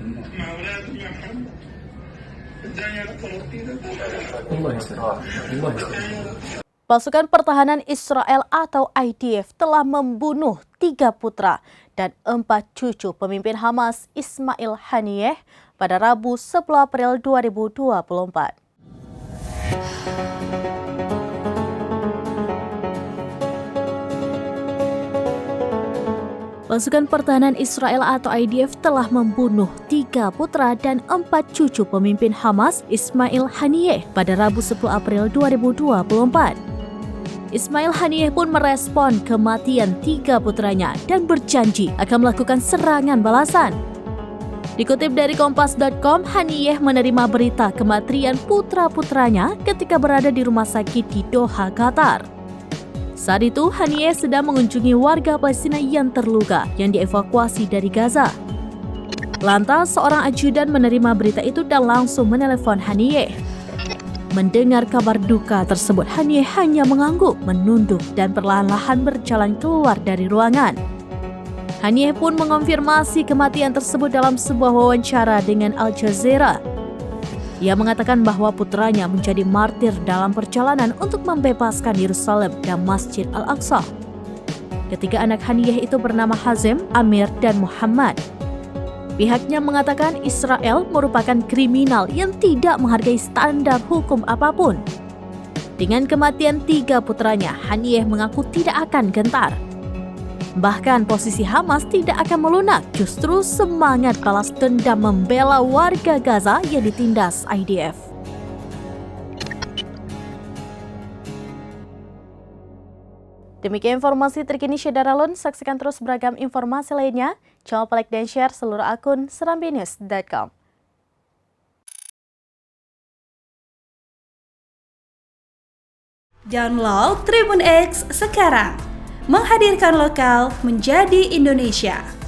مولاتي محمد الدنيا kalau tidak Pasukan Pertahanan Israel atau IDF telah membunuh 3 putra dan 4 cucu pemimpin Hamas Ismail Haniyeh pada Rabu 10 April 2024. Pasukan Pertahanan Israel atau IDF telah membunuh 3 putra dan 4 cucu pemimpin Hamas Ismail Haniyeh pada Rabu 10 April 2024. Ismail Haniyeh pun merespon kematian 3 putranya dan berjanji akan melakukan serangan balasan. Dikutip dari Kompas.com, Haniyeh menerima berita kematian putra-putranya ketika berada di rumah sakit di Doha, Qatar. Saat itu, Haniyeh sedang mengunjungi warga Palestina yang terluka yang dievakuasi dari Gaza. Lantas, seorang ajudan menerima berita itu dan langsung menelepon Haniyeh. Mendengar kabar duka tersebut, Haniyeh hanya mengangguk, menunduk, dan perlahan-lahan berjalan keluar dari ruangan. Haniyeh pun mengonfirmasi kematian tersebut dalam sebuah wawancara dengan Al Jazeera. Ia mengatakan bahwa putranya menjadi martir dalam perjalanan untuk membebaskan Yerusalem dan Masjid Al-Aqsa. Ketiga anak Haniyeh itu bernama Hazem, Amir, dan Muhammad. Pihaknya mengatakan Israel merupakan kriminal yang tidak menghargai standar hukum apapun. Dengan kematian 3 putranya, Haniyeh mengaku tidak akan gentar. Bahkan posisi Hamas tidak akan melunak, justru semangat balas dendam membela warga Gaza yang ditindas IDF. Demikian informasi terkini Syedaralun, saksikan terus beragam informasi lainnya. Jangan lupa like dan share seluruh akun serambinews.com. Download Tribun X sekarang. Menghadirkan lokal menjadi Indonesia.